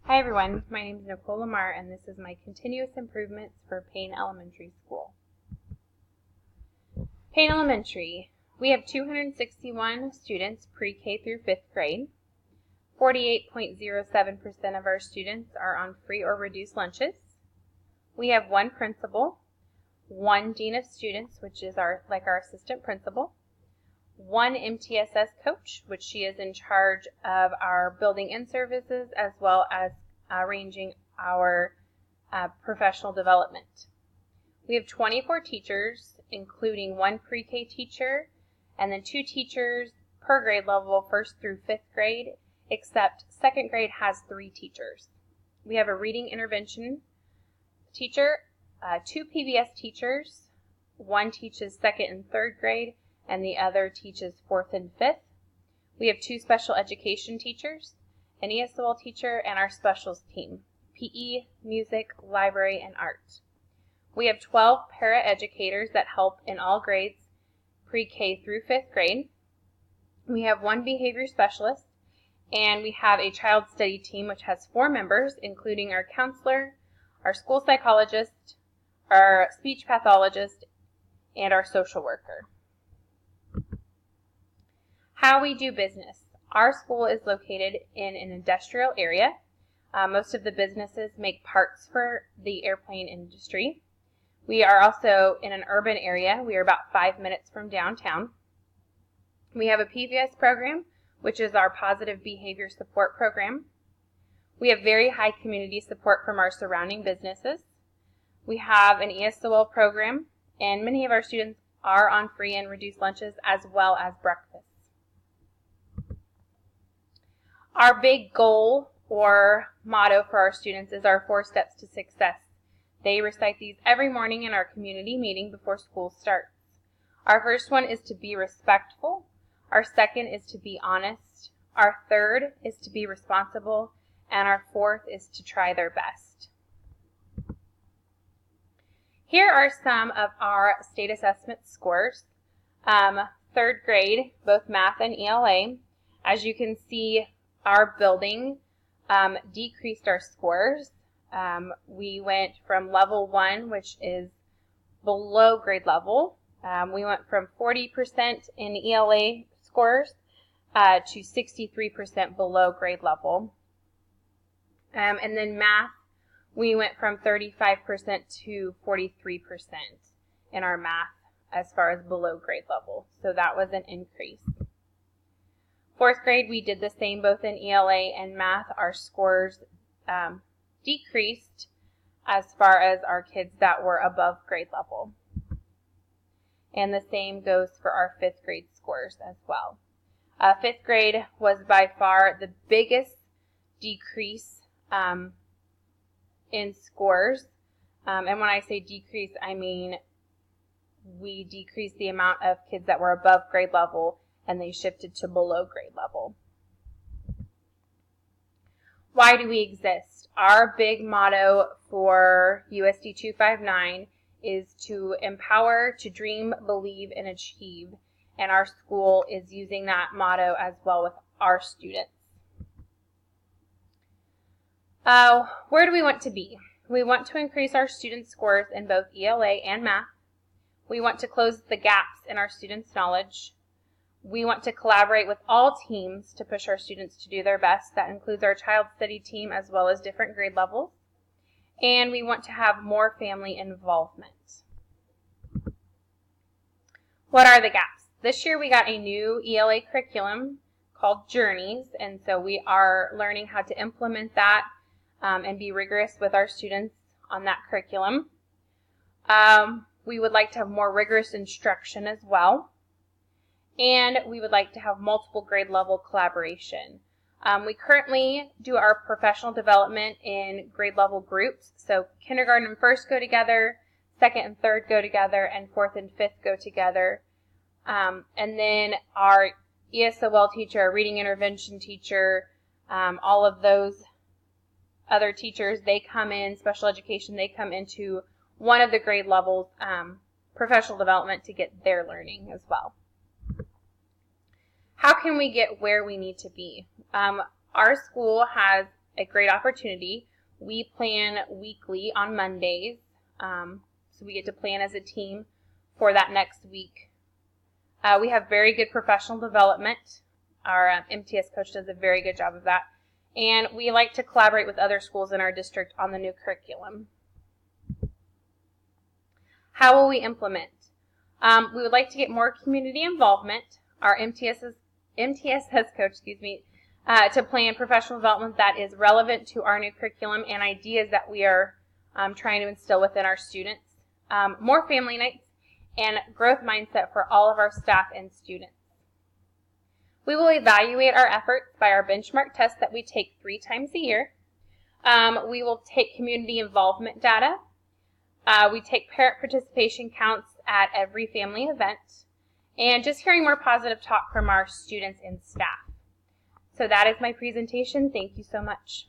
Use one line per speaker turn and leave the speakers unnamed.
Hi everyone, my name is Nicole Lamar and this is my continuous improvements for Payne Elementary School. Payne Elementary, we have 261 students pre-K through 5th grade. 48.07% of our students are on free or reduced lunches. We have one principal, one dean of students, which is our assistant principal, one MTSS coach, which she is in charge of our building and services as well as arranging our professional development. We have 24 teachers, including one pre-K teacher and then 2 teachers per grade level, 1st through 5th grade, except 2nd grade has 3 teachers. We have a reading intervention teacher, 2 PBS teachers, one teaches 2nd and 3rd grade, and the other teaches 4th and 5th. We have 2 special education teachers, an ESOL teacher, and our specials team, PE, music, library, and art. We have 12 para-educators that help in all grades, pre-K through 5th grade. We have 1 behavior specialist, and we have a child study team which has 4 members, including our counselor, our school psychologist, our speech pathologist, and our social worker. How we do business. Our school is located in an industrial area. Most of the businesses make parts for the airplane industry. We are also in an urban area. We are about 5 minutes from downtown. We have a PBS program, which is our positive behavior support program. We have very high community support from our surrounding businesses. We have an ESOL program, and many of our students are on free and reduced lunches as well as breakfast. Our big goal or motto for our students is our 4 steps to success. They recite these every morning in our community meeting before school starts. Our first one is to be respectful. Our second is to be honest. Our third is to be responsible. And our 4th is to try their best. Here are some of our state assessment scores. 3rd grade, both math and ELA. As you can see, our building decreased our scores. We went from level 1, which is below grade level. We went from 40% in ELA scores to 63% below grade level. And then math, we went from 35% to 43% in our math as far as below grade level. So that was an increase. 4th grade, we did the same both in ELA and math. Our scores decreased as far as our kids that were above grade level. And the same goes for our 5th grade scores as well. 5th grade was by far the biggest decrease in scores. And when I say decrease, I mean we decreased the amount of kids that were above grade level and they shifted to below grade level. Why do we exist? Our big motto for USD 259 is to empower, to dream, believe, and achieve. And our school is using that motto as well with our students. Where do we want to be? We want to increase our students' scores in both ELA and math. We want to close the gaps in our students' knowledge. We want to collaborate with all teams to push our students to do their best. That includes our child study team as well as different grade levels. And we want to have more family involvement. What are the gaps? This year we got a new ELA curriculum called Journeys, and so we are learning how to implement that and be rigorous with our students on that curriculum. We would like to have more rigorous instruction as well. And we would like to have multiple grade level collaboration. We currently do our professional development in grade level groups. So kindergarten and 1st go together, 2nd and 3rd go together, and 4th and 5th go together. And then our ESOL teacher, our reading intervention teacher, all of those other teachers, they come in, special education, they come into one of the grade levels, professional development to get their learning as well. How can we get where we need to be? Our school has a great opportunity. We plan weekly on Mondays, so we get to plan as a team for that next week. We have very good professional development. Our MTS coach does a very good job of that. And we like to collaborate with other schools in our district on the new curriculum. How will we implement? We would like to get more community involvement. Our MTSS coach, to plan professional development that is relevant to our new curriculum and ideas that we are trying to instill within our students. More family nights and growth mindset for all of our staff and students. We will evaluate our efforts by our benchmark test that we take 3 times a year. We will take community involvement data. We take parent participation counts at every family event, and just hearing more positive talk from our students and staff. So that is my presentation. Thank you so much.